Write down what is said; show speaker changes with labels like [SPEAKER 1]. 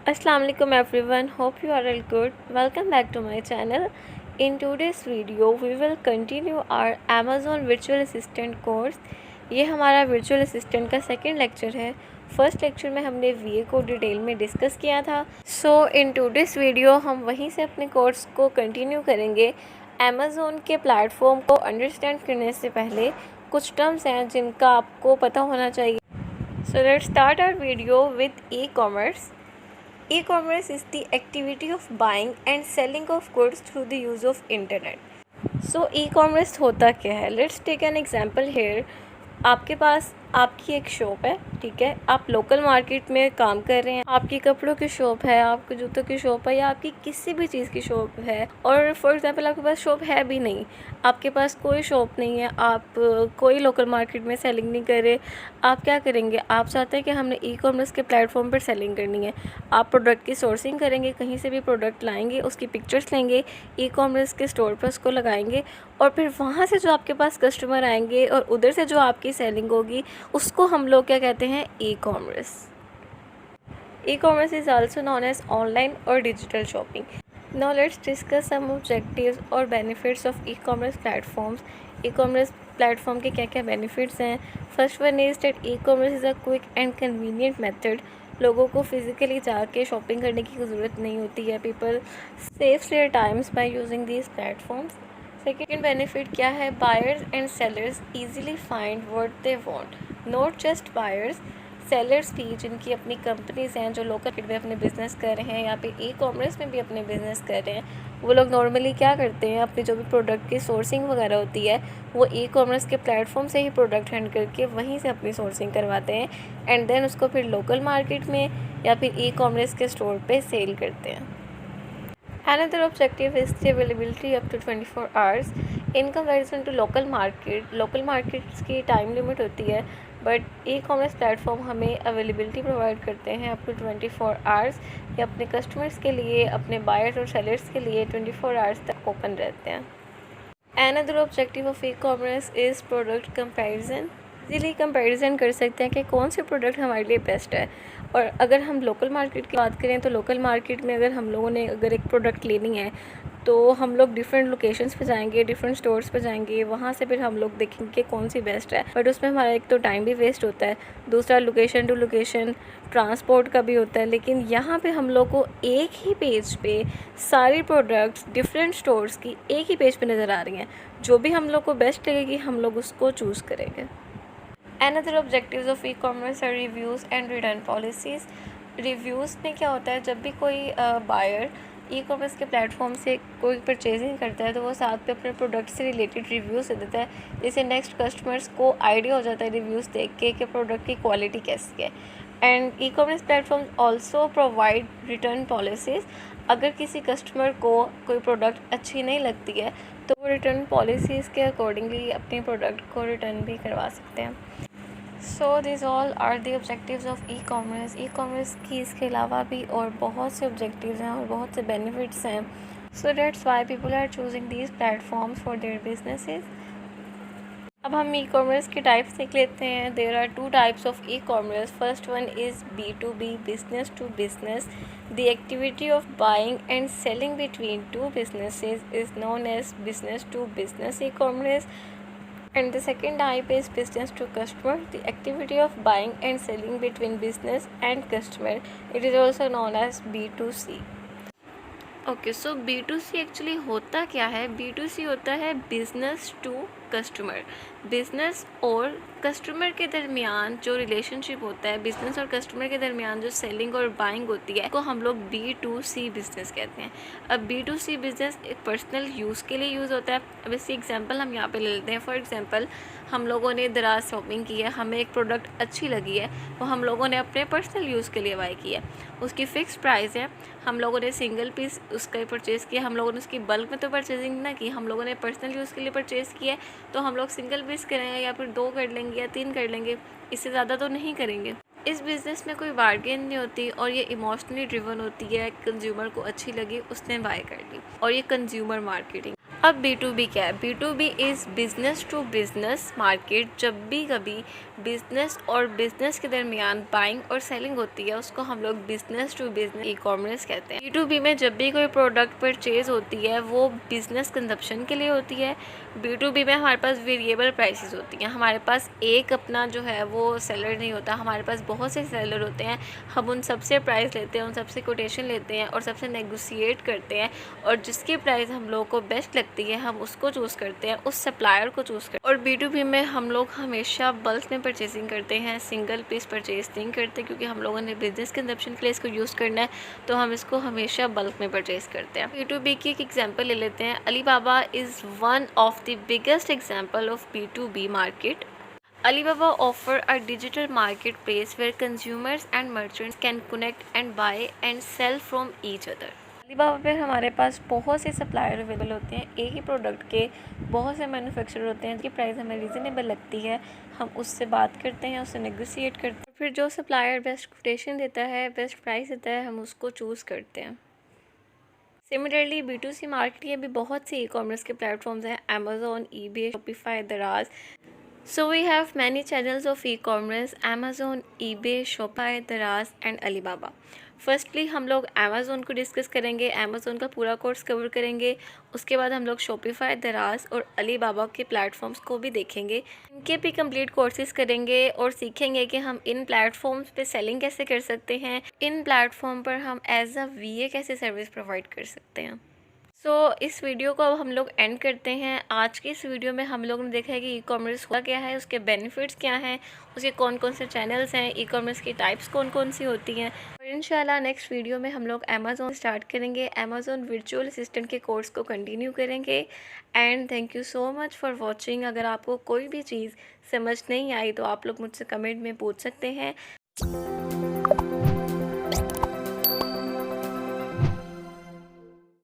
[SPEAKER 1] Assalamu alaikum everyone, hope you are all good. Welcome back to my channel. In today's video we will continue our Amazon virtual assistant course. ये हमारा virtual assistant का second lecture है. First lecture में हमने VA को detail में discuss किया था. सो इन टूडेज़ वीडियो हम वहीं से अपने कोर्स को कंटिन्यू करेंगे. Amazon के प्लेटफॉर्म को अंडरस्टैंड करने से पहले कुछ टर्म्स हैं जिनका आपको पता होना चाहिए. So let's start our video with e-commerce. E-commerce is the activity of buying and selling of goods through the use of internet. So e-commerce होता क्या है? Let's take an example here. आपके पास आपकी एक शॉप है, ठीक है, आप लोकल मार्केट में काम कर रहे हैं, आपकी कपड़ों की शॉप है, आपके जूतों की शॉप है या आपकी किसी भी चीज़ की शॉप है. और फॉर एग्जांपल आपके पास शॉप है भी नहीं, आपके पास कोई शॉप नहीं है, आप कोई लोकल मार्केट में सेलिंग नहीं कर रहे. आप क्या करेंगे? आप चाहते हैं कि हमने ई-कॉमर्स के प्लेटफॉर्म पर सेलिंग करनी है. आप प्रोडक्ट की सोर्सिंग करेंगे, कहीं से भी प्रोडक्ट लाएंगे, उसकी पिक्चर्स लेंगे, ई-कॉमर्स के स्टोर पर उसको लगाएंगे और फिर वहाँ से जो आपके पास कस्टमर आएंगे और उधर से जो आपकी सेलिंग होगी उसको हम लोग क्या कहते हैं? E-commerce. E-commerce is also known as online or digital shopping. Now let's discuss some objectives or benefits of e-commerce platforms. E-commerce platform के क्या क्या बेनिफिट्स हैं? First one is that e-commerce is a quick and convenient method. लोगों को physically जाके shopping करने की ज़रूरत नहीं होती है. People saves their times by using these platforms. Second benefit क्या है? Buyers and sellers easily find what they want. Not just buyers, sellers भी जिनकी अपनी कंपनीज़ हैं, जो लोकल मार्केट में अपने बिज़नेस कर रहे हैं या फिर ई-कॉमर्स में भी अपने बिज़नेस कर रहे हैं, वो लोग नॉर्मली क्या करते हैं? अपनी जो भी प्रोडक्ट की सोर्सिंग वगैरह होती है वो ई-कॉमर्स के प्लेटफॉर्म से ही प्रोडक्ट हैंड करके वहीं से अपनी सोर्सिंग करवाते हैं एंड देन उसको फिर लोकल मार्केट में या फिर ई-कॉमर्स के स्टोर पे सेल करते हैं. Another objective is the availability up to 24 hours in comparison to local market. Local markets की टाइम लिमिट होती है बट ई-कॉमर्स प्लेटफॉर्म हमें अवेलेबिलिटी प्रोवाइड करते हैं अप टू 24 आवर्स. ये अपने कस्टमर्स के लिए, अपने बायर्स और सेलर्स के लिए 24 आवर्स तक ओपन रहते हैं. Another objective of e-commerce is product comparison. Easily comparison कर सकते हैं कि कौन से प्रोडक्ट हमारे लिए बेस्ट है. और अगर हम लोकल मार्केट की बात करें तो लोकल मार्केट में अगर हम लोगों ने अगर एक प्रोडक्ट लेनी है तो हम लोग डिफरेंट लोकेशंस पे जाएंगे, डिफरेंट स्टोर्स पे जाएंगे, वहाँ से फिर हम लोग देखेंगे कि कौन सी बेस्ट है. बट उसमें हमारा एक तो टाइम भी वेस्ट होता है, दूसरा लोकेशन टू लोकेशन ट्रांसपोर्ट का भी होता है. लेकिन यहाँ पे हम लोग को एक ही पेज पे सारी प्रोडक्ट्स डिफरेंट स्टोर्स की एक ही पेज पे नज़र आ रही हैं. जो भी हम लोग को बेस्ट लगेगी हम लोग उसको चूज़ करेंगे. Another objectives of e-commerce are reviews and return policies. Reviews में क्या होता है? जब भी कोई बायर ई-कॉमर्स के प्लेटफॉर्म से कोई परचेजिंग करता है तो वो साथ पे अपने प्रोडक्ट से रिलेटेड रिव्यूज़ दे देता है, जिससे नेक्स्ट कस्टमर्स को आइडिया हो जाता है रिव्यूज़ देख के कि प्रोडक्ट की क्वालिटी कैसी है. And e-commerce platform also provide return policies. अगर किसी कस्टमर को कोई प्रोडक्ट अच्छी नहीं लगती है तो वो रिटर्न पॉलिसीज़ के अकॉर्डिंगली अपने प्रोडक्ट को रिटर्न भी करवा सकते हैं. So this all are the objectives of e-commerce. E-commerce की इसके अलावा भी और बहुत से ऑब्जेक्टिव्स हैं और बहुत से बेनिफिट्स हैं. So that's why people are choosing these platforms for their businesses. अब हम ई-कॉमर्स के टाइप्स देख लेते हैं. There are two types of e-commerce. First one is B2B, business to business. The activity of buying and selling between two businesses is known as business to business e-commerce. And the second type is business to customer, the activity of buying and selling between business and customer. It is also known as B2C. Okay, so B2C actually होता क्या है? B2C होता है business to customer. Business और customer के दरमियान जो relationship होता है, बिजनेस और कस्टमर के दरमियान जो सेलिंग और बाइंग होती है, को हम लोग B2C बिजनेस कहते हैं. अब B2C बिजनेस एक पर्सनल यूज़ के लिए यूज़ होता है. अब इसकी एग्जांपल हम यहाँ पे ले लेते हैं. फॉर एग्जांपल हम लोगों ने दराज शॉपिंग की है, हमें एक प्रोडक्ट अच्छी लगी है, वो हम लोगों ने अपने पर्सनल यूज़ के लिए बाई की है. उसकी फ़िक्स प्राइस है, हम लोगों ने सिंगल पीस उसका परचेज़ किया, हम लोगों ने उसकी बल्क में तो परचेजिंग ना की, हम लोगों ने पर्सनल यूज़ के लिए परचेज़ किया है, तो हम लोग सिंगल पीस करेंगे या फिर 2 कर लेंगे या 3 कर लेंगे, इससे ज़्यादा तो नहीं करेंगे. इस बिज़नेस में कोई बार्गेन नहीं होती और ये इमोशनली ड्रिवन होती है. कंज्यूमर को अच्छी लगी, उसने बाय कर ली, और ये कंज्यूमर मार्केटिंग. अब B2B क्या है? B2B is business to business market. जब भी कभी बिज़नेस और बिज़नेस के दरमियान बाइंग और सेलिंग होती है उसको हम लोग business to business e commerce कहते हैं। B2B में जब भी कोई प्रोडक्ट परचेज़ होती है वो बिज़नेस कंजप्शन के लिए होती है। B2B में हमारे पास वेरिएबल प्राइसेस होती हैं। हमारे पास एक अपना जो है वो सेलर नहीं होता, हमारे पास बहुत से सेलर होते हैं। हम उन सबसे प्राइस लेते हैं, उन सबसे कोटेशन लेते हैं और सबसे नेगोशिएट करते हैं, और जिसकी प्राइस हम लोग को बेस्ट लगती है हम उसको चूज़ करते हैं, उस सप्लायर को चूज़ करते हैं। और B2B में हम लोग हमेशा बल्क में परचेसिंग करते हैं, सिंगल पीस परचेज नहीं करते, क्योंकि हम लोगों ने बिजनेस कंजप्शन के लिए इसको यूज़ करना है तो हम इसको हमेशा बल्क में परचेज करते हैं। B2B की एक एग्जाम्पल ले लेते हैं। Alibaba is one of the biggest example of B2B market. Alibaba offer a digital marketplace where consumers and merchants can connect and buy and sell from each other. Alibaba पे हमारे पास बहुत से supplier available होते हैं। एक ही product के बहुत से मैन्युफैक्चरर होते हैं जिसकी प्राइस हमें रीज़नेबल लगती है, हम उससे बात करते हैं, उससे नेगोशिएट करते हैं, फिर जो सप्लायर बेस्ट कोटेशन देता है, बेस्ट प्राइस देता है, हम उसको चूज़ करते हैं। सिमिलरली B2C मार्केट के भी बहुत से ई कॉमर्स के प्लेटफॉर्म्स हैं, अमेज़ॉन, eBay, शॉपिफाई, दराज। So we have many channels of e-commerce: Amazon, eBay, Shopify, Daraz and Alibaba. Firstly हम लोग अमेज़ोन को डिस्कस करेंगे, अमेज़ोन का पूरा कोर्स कवर करेंगे। उसके बाद हम लोग शॉपिफाई, दराज और अलीबाबा के प्लेटफॉर्म्स को भी देखेंगे, इनके भी कंप्लीट कोर्सेज करेंगे और सीखेंगे कि हम इन प्लेटफॉर्म्स पे सेलिंग कैसे कर सकते हैं, इन प्लेटफॉर्म पर हम एज अ VA कैसे सर्विस प्रोवाइड कर सकते हैं। इस वीडियो को अब हम लोग एंड करते हैं। आज की इस वीडियो में हम लोग ने देखा है कि ई कॉमर्स हुआ क्या है, उसके बेनिफिट्स क्या हैं, उसके कौन कौन से चैनल्स हैं, ई कॉमर्स की टाइप्स कौन कौन सी होती हैं, और इंशाल्लाह नेक्स्ट वीडियो में हम लोग अमेज़ोन स्टार्ट करेंगे, अमेज़ोन वर्चुअल असिस्टेंट के कोर्स को कंटिन्यू करेंगे। And thank you so much for watching. अगर आपको कोई भी चीज़ समझ नहीं आई तो आप लोग मुझसे कमेंट में पूछ सकते हैं।